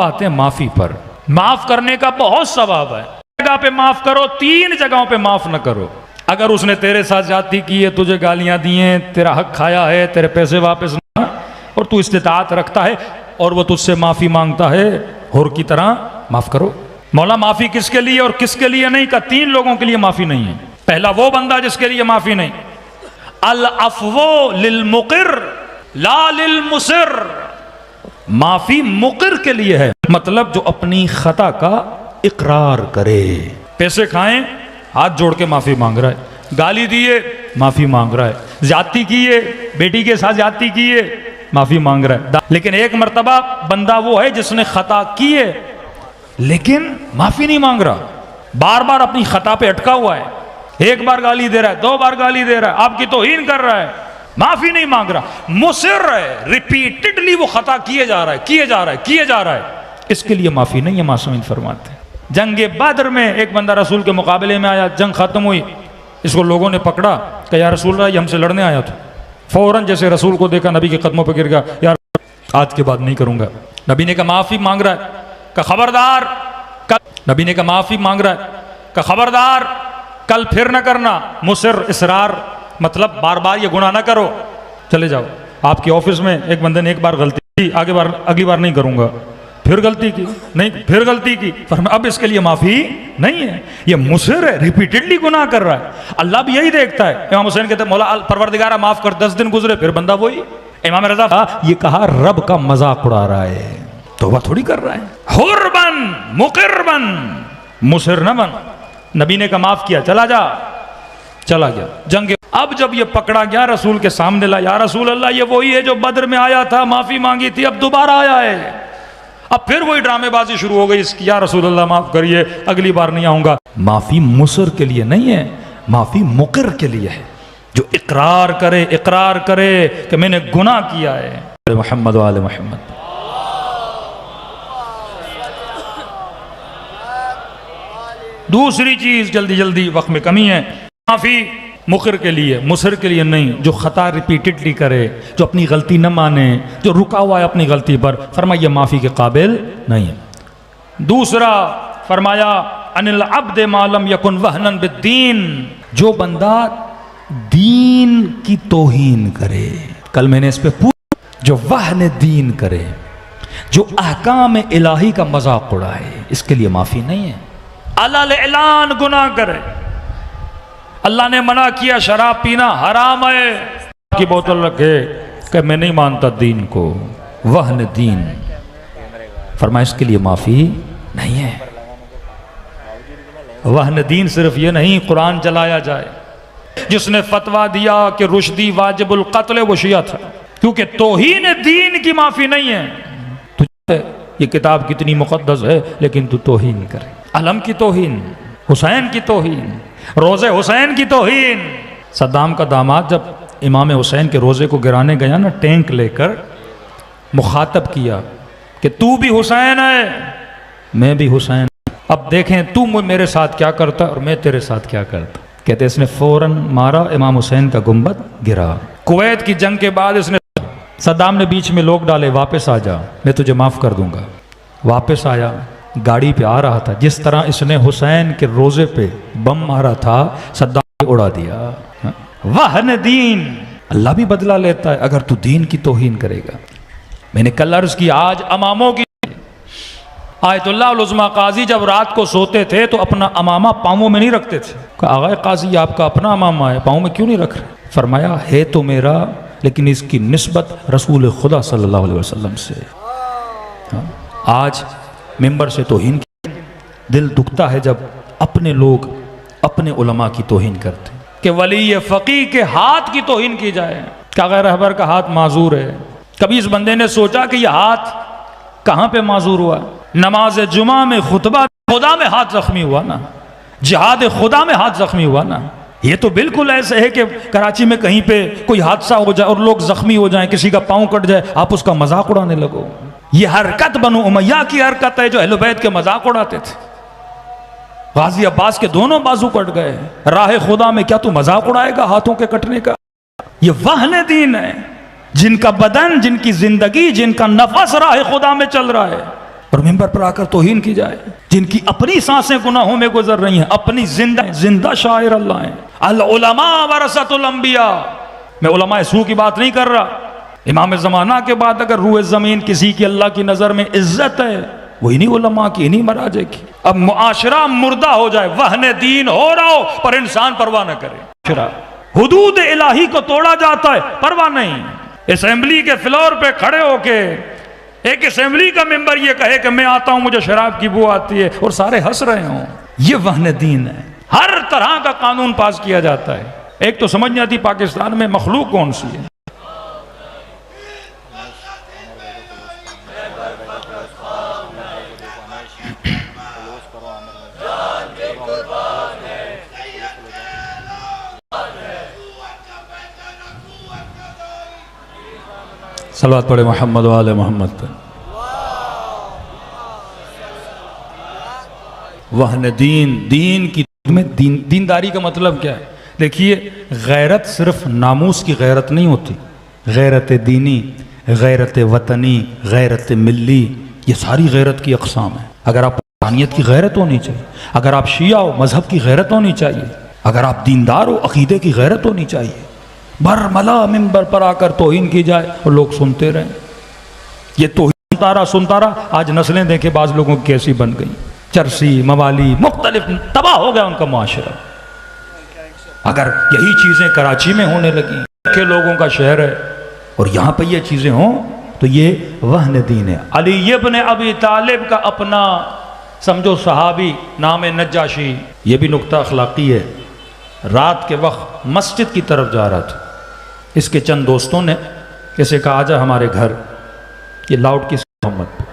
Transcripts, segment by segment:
आते हैं माफी पर। माफ करने का बहुत सवाब है। जगह पे माफ करो, 3 जगहों पे माफ न करो। अगर उसने तेरे साथ ज्यादती की है, तुझे गालियां दी हैं, तेरा हक खाया है, तेरे पैसे वापस ना, और तू इस्तिताअत रखता है और वो तुझसे माफी मांगता है, हुर की तरह माफ करो। मौला माफी किसके लिए और किसके लिए नहीं का? 3 लोगों के लिए माफी नहीं है। पहला वो बंदा जिसके लिए माफी नहीं। अल अफ़्वो लिल मुक़िर ला लिल मुसिर। माफी मुक़िर के लिए है, मतलब जो अपनी खता का इकरार करे। पैसे खाएं, हाथ जोड़ के माफी मांग रहा है। गाली दिए, माफी मांग रहा है। ज्यादती की है, बेटी के साथ ज्यादती की है, माफी मांग रहा है। लेकिन एक मर्तबा बंदा वो है जिसने खता की है लेकिन माफी नहीं मांग रहा, बार बार अपनी खता पे अटका हुआ है। एक बार गाली दे रहा है, 2 बार गाली दे रहा है, आपकी तौहीन कर रहा है, माफी नहीं मांग रहा, मुसिर है, रिपीटेडली वो खता किए जा रहा है, किए जा रहा है, किए जा रहा है। इसके लिए माफी नहीं है। मासूमीन फरमाते हैं जंगे बद्र में एक बंदा रसूल के मुकाबले में आया, जंग खत्म हुई, इसको लोगों ने पकड़ा कि यार रसूल ये हमसे लड़ने आया था। फौरन जैसे रसूल को देखा नबी के कदमों पर गिर गया, यार आज के बाद नहीं करूंगा। नबी ने कहा माफी मांग रहा है का खबरदार, नबी ने कहा माफी मांग रहा है का खबरदार कल फिर न करना। मुसिर इसरार, मतलब बार बार ये गुनाह ना करो, चले जाओ। आपके ऑफिस में एक बंदे ने एक बार गलती की, अगली बार नहीं करूंगा, फिर गलती की, नहीं फिर गलती की, पर अब इसके लिए माफी नहीं है। ये मुसिर है, रिपीटेडली गुनाह कर रहा है। अल्लाह भी यही देखता है। इमाम हुसैन कहते हैं मौला परवरदिगारा माफ कर, 10 दिन गुजरे फिर बंदा वही। इमाम रज़ा ये कहा रब का मजाक उड़ा रहा है, तौबा थोड़ी कर रहा है। हुर बन, मुकिर बन, मुसिर न बन। नबी ने कहा माफ किया, चला जा, चला गया। जंग अब जब ये पकड़ा गया रसूल के सामने ला, या रसूल अल्लाह ये वही है जो बद्र में आया था, माफी मांगी थी, अब दोबारा आया है। अब फिर वही ड्रामेबाजी शुरू हो गई इसकी, या रसूल अल्लाह माफ करिए, अगली बार नहीं आऊंगा। माफी मुसिर के लिए नहीं है, माफी मुकिर के लिए है, जो इकरार करे कि मैंने गुनाह किया है। मोहम्मद वाले मोहम्मद। दूसरी चीज, जल्दी जल्दी वक्त में कमी है, माफी मुकिर के लिए, मुसिर के लिए नहीं। जो खता रिपीटेडली करे, जो अपनी गलती न माने, जो रुका हुआ है अपनी गलती पर, फरमाइए माफी के काबिल नहीं है। दूसरा फरमाया अनिल अब्द मालम यकुन वहनन बिद्दीन। जो बंदा दीन की तौहीन करे, कल मैंने इस पे पूछा, जो वहन दीन करे, जो अहकाम इलाही का मजाक उड़ाए, इसके लिए माफी नहीं है। अलल ऐलान गुनाह करे, अल्लाह ने मना किया शराब पीना हराम है, की बोतल रखे कि मैं नहीं मानता दीन को, वहन दीन, फरमाया इसके लिए माफी नहीं है। वहन दीन सिर्फ ये नहीं कुरान जलाया जाए। जिसने फतवा दिया कि रुश्दी वाजिबुल कत्ल वो शिया था, क्योंकि तौहीन दीन की माफी नहीं है। तुझे ये किताब कितनी मुक़द्दस है लेकिन तू तौहीन करे, अलम की तौहीन, हुसैन की तौहीन, रोज़े हुसैन की तौहीन। सद्दाम का दामाद जब इमाम हुसैन के रोज़े को गिराने गया ना, टैंक लेकर मुखातब किया कि तू भी हुसैन है, मैं भी हुसैन, अब देखें तू मेरे साथ क्या करता और मैं तेरे साथ क्या करता। कहते इसने फौरन मारा, इमाम हुसैन का गुंबद गिरा। कुवैत की जंग के बाद इसने, सद्दाम ने बीच में लोग डाले, वापस आ जा, मैं तुझे माफ़ कर दूंगा। वापस आया, गाड़ी पे आ रहा था, जिस तरह इसने हुसैन के रोज़े पे बम मारा था, सद्दाम ने उड़ा दिया। वहन दीन, अल्लाह भी बदला लेता है अगर तू दीन की तौहीन करेगा। मैंने कल अर्ज की, आज अमामों की, आयतुल्लाह उज़्मा काजी जब रात को सोते थे तो अपना अमामा पाँवों में नहीं रखते थे। आग़ाए काजी आपका अपना अमामा है, पाँव में क्यों नहीं रख रहे? फरमाया है तो मेरा, लेकिन इसकी निस्बत रसूल खुदा सल्लल्लाहु अलैहि वसल्लम से। आज मिंबर से तौहीन, दिल दुखता है जब अपने लोग अपने उलमा की तौहीन करते, कि वली फ़क़ीह के हाथ की तौहीन की जाए। क्या गैर रहबर का हाथ माजूर है? कभी इस बंदे ने सोचा कि यह हाथ कहाँ पे माजूर हुआ? नमाज जुमा में, खुतबा खुदा में हाथ जख्मी हुआ ना, जिहाद खुदा में हाथ जख्मी हुआ ना। ये तो बिल्कुल ऐसे है कि कराची में कहीं पे कोई हादसा हो जाए और लोग जख्मी हो जाएं, किसी का पाँव कट जाए, आप उसका मजाक उड़ाने लगो। ये हरकत बनु उमैया की हरकत है, जो अहले बैत के मजाक उड़ाते थे। गाजी अब्बास के दोनों बाजू कट गए, राह खुदा में क्या तू मजाक उड़ाएगा हाथों के कटने का? ये वहन दीन है, जिनका बदन, जिनकी जिंदगी, जिनका नफस राह खुदा में चल रहा है, और मिंबर पर आकर तौहीन की जाए, जिनकी अपनी सांसें गुनाहों में गुजर रही हैं, अपनी जिंदा शायर अल्लाह हैं। अल उलमा वरसतुल अंबिया। मैं उलमा सू की बात नहीं कर रहा। इमाम ज़माना के बाद अगर रूए ज़मीन किसी की अल्लाह की नज़र में इज्जत है, वो इन्हीं उलमा की, इन्हीं मराजे की। अब मुआशरा मुर्दा हो जाए, वहने दीन हो रहा हो, पर इंसान परवाह न करे। हुदूद इलाही को तोड़ा जाता है, परवाह नहीं। असेंबली के फ्लोर पे खड़े होके एक असेंबली का मेंबर ये कहे कि मैं आता हूं, मुझे शराब की बू आती है, और सारे हंस रहे हों, ये वहने दीन है। हर तरह का कानून पास किया जाता है। एक तो समझ नहीं आती पाकिस्तान में मखलूक कौन सी है। सलवात पढ़े मोहम्मद वाले मोहम्मद पर। वहन दीन की में दीनदारी का मतलब क्या है? देखिए, गैरत सिर्फ नामूस की गैरत नहीं होती, गैरत दीनी, गैरत वतनी, गैरत मिल्ली, ये सारी गैरत की अक़साम है। अगर आप इंसानियत की गैरत होनी चाहिए, अगर आप शिया हो मजहब की गैरत होनी चाहिए, अगर आप दीनदार हो अकीदे की गैरत होनी चाहिए। बरमला मिंबर पर आकर तौहीन की जाए और लोग सुनते रहे। ये तौहीन सुनता रहा, आज नस्लें देखे बाज लोगों की कैसी बन गई, चरसी मवाली मुख्तलिफ, तबाह हो गया उनका माशरा। अगर यही चीज़ें कराची में होने लगी, के लोगों का शहर है, और यहाँ पर ये चीज़ें हों, तो ये वहन दीन है। अली इब्न अबी तालिब का अपना समझो सहाबी नाम नज्जाशी, ये भी नुक्ता अखलाकी है। रात के वक्त मस्जिद की तरफ जा रहा था, इसके चंद दोस्तों ने इसे कहा, आजा हमारे घर। ये लाउड किस मोहम्मद पे।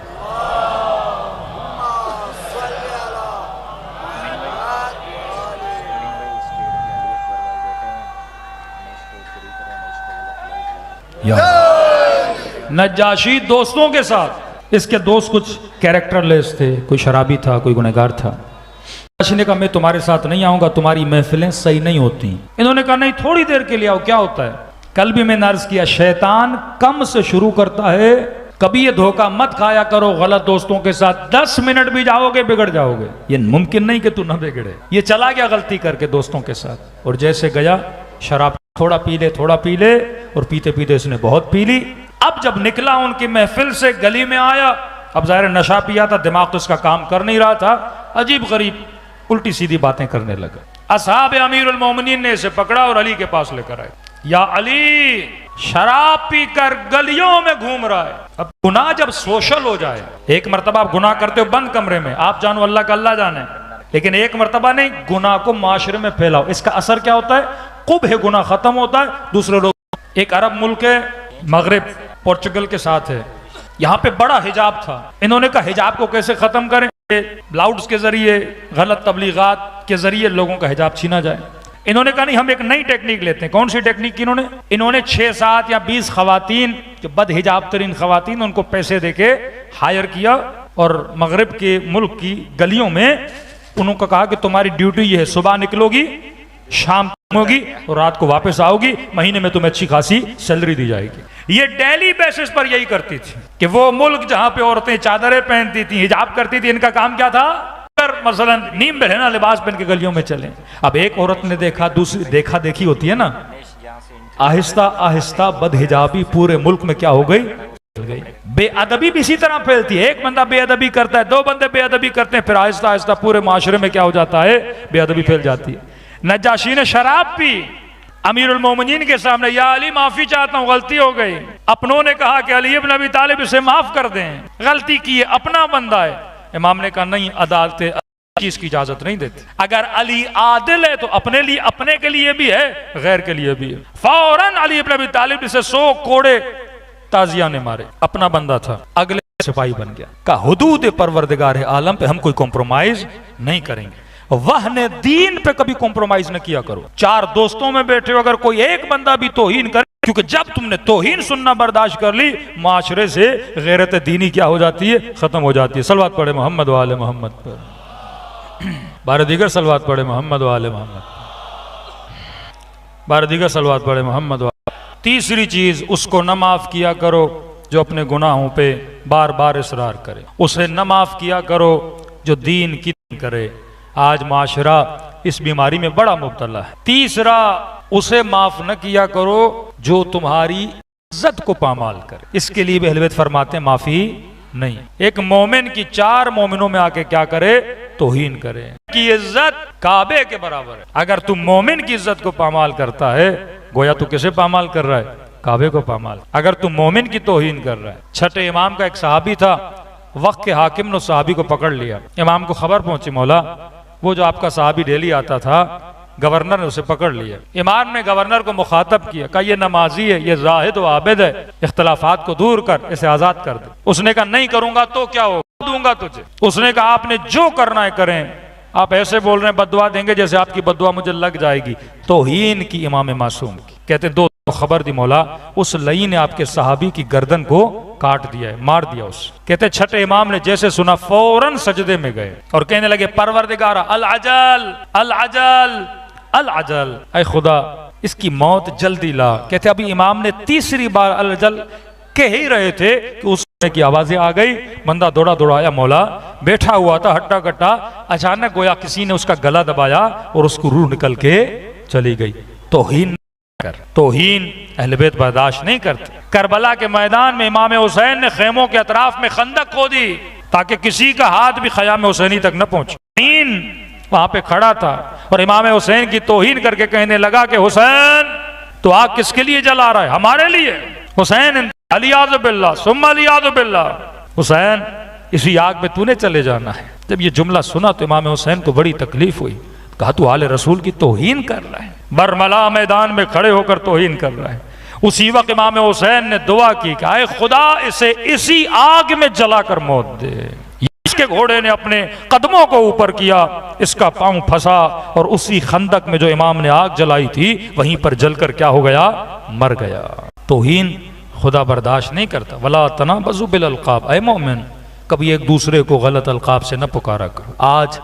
नज्जाशी दोस्तों के साथ, इसके दोस्त कुछ कैरेक्टरलेस थे, कोई शराबी था, कोई गुनहगार था। नज्जाशी ने कहा मैं तुम्हारे साथ नहीं आऊंगा, तुम्हारी महफिलें सही नहीं होती। इन्होंने कहा नहीं, थोड़ी देर के लिए आओ, क्या होता है। कल भी मैंने अर्ज किया, शैतान कम से शुरू करता है। कभी ये धोखा मत खाया करो गलत दोस्तों के साथ, 10 मिनट भी जाओगे बिगड़ जाओगे। ये मुमकिन नहीं कि तू न बिगड़े। ये चला गया गलती करके दोस्तों के साथ, और जैसे गया शराब थोड़ा पी ले, थोड़ा पी ले, और पीते पीते इसने बहुत पी ली। अब जब निकला उनकी महफिल से, गली में आया, अब जाहिर नशा पिया था, दिमाग तो इसका काम कर नहीं रहा था, अजीब गरीब उल्टी सीधी बातें करने लगा। असहाब अमीरुल मोमिनीन ने इसे पकड़ा और अली के पास लेकर आए। या अली, शराब पीकर गलियों में घूम रहा है। अब गुनाह जब सोशल हो जाए, एक मर्तबा आप गुनाह करते हो बंद कमरे में, आप जानो अल्लाह का अल्लाह जाने, लेकिन एक मर्तबा नहीं, गुनाह को माशरे में फैलाओ। इसका असर क्या होता है? कुब है, गुनाह खत्म होता है, दूसरे लोग। एक अरब मुल्क है, मगरिब पोर्चुगल के साथ है, यहाँ पे बड़ा हिजाब था। इन्होंने कहा हिजाब को कैसे खत्म करें, लाउड्स के जरिए, गलत तबलीगात के जरिए लोगों का हिजाब छीना जाए। इन्होंने कहा नहीं, हम एक नई टेक्निक लेते हैं। कौन सी टेक्निक की? इन्होंने 6, 7 या 20 खवातीन, जो बद हिजाब तरीन खवातीन, उनको पैसे देके हायर किया, और मगरिब के मुल्क की गलियों में उनको कहा कि तुम्हारी ड्यूटी ये है, सुबह निकलोगी, शाम होगी, और रात को वापस आओगी, महीने में तुम्हें अच्छी खासी सैलरी दी जाएगी। ये डेली बेसिस पर यही करती थी कि वो मुल्क जहां पे औरतें चादरें पहनती थी, हिजाब करती थी, इनका काम क्या था? मसलन नीम बहना लिबास पहन के गलियों में चले। अब एक औरत ने देखा, दूसरी देखा देखी होती है ना, आहिस्ता आहिस्ता बदहिजाबी पूरे मुल्क में क्या हो गई? बेअदबी भी इसी तरह फैलती है। एक बंदा बेअदबी करता है, 2 बंदे बेअदबी करते हैं, फिर आहिस्ता आहिस्ता पूरे माशरे में क्या हो जाता है? बेअदबी फैल जाती है। नज्जाशी ने शराब पी, अमीरुल मोमिनीन के सामने, या अली माफी चाहता हूं, गलती हो गई। अपनों ने कहा कि अली इब्न अबी तालिब इसे माफ कर दें, गलती की है, अपना बंदा है। इमाम ने कहा नहीं, अदालत चीज की इजाजत नहीं देती। अगर अली आदिल है तो अपने लिए, अपने के लिए भी है, गैर के लिए भी है। फौरन अली इब्न अबी तालिब से 100 कोड़े ताजिया ने मारे, अपना बंदा था, अगले सिपाही बन गया। का हुदूद परवरदिगार आलम पे हम कोई कॉम्प्रोमाइज नहीं करेंगे। वहने दीन पे कभी कॉम्प्रोमाइज न किया करो। 4 दोस्तों में बैठे हो, अगर कोई एक बंदा भी तौहीन करे, क्योंकि जब तुमने तौहीन सुनना बर्दाश्त कर ली, माशरे से गैरत दीनी क्या हो जाती है? खत्म हो जाती है। सलवात पढ़े मोहम्मद वाले मोहम्मद पर, बारह दीगर सलवात पढ़े मोहम्मद वाले मोहम्मद, बारह दीगर सलवात पढ़े मोहम्मद वाले। तीसरी चीज, उसको न माफ किया करो जो अपने गुनाहों पे बार बार इसरार करे, उसे न माफ किया करो जो दीन की करे। आज माशरा इस बीमारी में बड़ा मुब्तला है। तीसरा, उसे माफ न किया करो जो तुम्हारी इज्जत को पामाल करे। इसके लिए भी अहले बैत फरमाते हैं माफी नहीं। एक मोमिन की 4 मोमिनों में आके क्या करे? तौहीन करे। की इज्जत काबे के बराबर है। अगर तुम मोमिन की इज्जत को पामाल करता है, गोया तू किसे पामाल कर रहा है? काबे को पामाल। अगर तुम मोमिन की तौहीन कर रहा है। छठे इमाम का एक सहाबी था, वक्त के हाकिम ने सहाबी को पकड़ लिया। इमाम को खबर पहुंची, मौला वो जो आपका सहाबी डेली आता था, गवर्नर ने उसे पकड़ लिया। इमाम ने गवर्नर को मुखातब किया, कहा ये नमाजी है, ये जाहिद व आबिद है, इख्तलाफात को दूर कर, इसे आजाद कर दे। उसने कहा नहीं करूंगा तो क्या हो, दूंगा तुझे। उसने कहा आपने जो करना है करें, आप ऐसे बोल रहे हैं बददुआ देंगे जैसे आपकी बददुआ मुझे लग जाएगी। तौहीन की इमाम मासूम की। कहते दो खबर दी मौला, उस लई ने आपके सहाबी की गर्दन को काट दिया है, मार दिया उस। कहते छठे इमाम ने जैसे सुना फौरन सजदे में गए और कहने लगे परवरदिगार अल अजल अल अजल अल अजल, ऐ खुदा इसकी मौत जल्दी ला। कहते अभी इमाम ने तीसरी बार अल अजल कह ही रहे थे कि उस की आवाजें आ गई। बंदा दौड़ा दौड़ा आया, मौला बैठा हुआ था हट्टा कट्टा, अचानक गोया किसी ने उसका गला दबाया और उसको रूह निकल के चली गई। तौहीन अहले बैत बर्दाश्त नहीं करते। करबला के मैदान में इमाम हुसैन ने खेमों के अतराफ में खंदक खोदी ताकि किसी का हाथ भी खयाम हुसैनी तक न पहुंचे। वहां पे खड़ा था और इमाम हुसैन की तौहीन करके कहने लगा कि हुसैन तो आग किसके लिए जला रहा है? हमारे लिए। हुसैन अलियाज़ु बिल्लाह सुम्मा अलियाज़ु बिल्लाह, हुसैन इसी आग में तूने चले जाना है। जब ये जुमला सुना तो इमाम हुसैन को बड़ी तकलीफ हुई। कहा तू आले रसूल की तौहीन कर रहा है, बरमला मैदान में खड़े होकर तौहीन कर रहा है। उसी वक्त इमाम हुसैन ने दुआ की कि आए खुदा इसे इसी आग में जलाकर मौत दे। इसके घोड़े ने अपने कदमों को ऊपर किया, इसका पांव फंसा और उसी खंदक में जो इमाम ने आग जलाई थी वहीं पर जलकर क्या हो गया? मर गया। तौहीन खुदा बर्दाश्त नहीं करता। वला तनाबज़ु बिल अलक़ाब, ऐ मोमिन कभी एक दूसरे को गलत अलक़ाब से न पुकारा करो। आज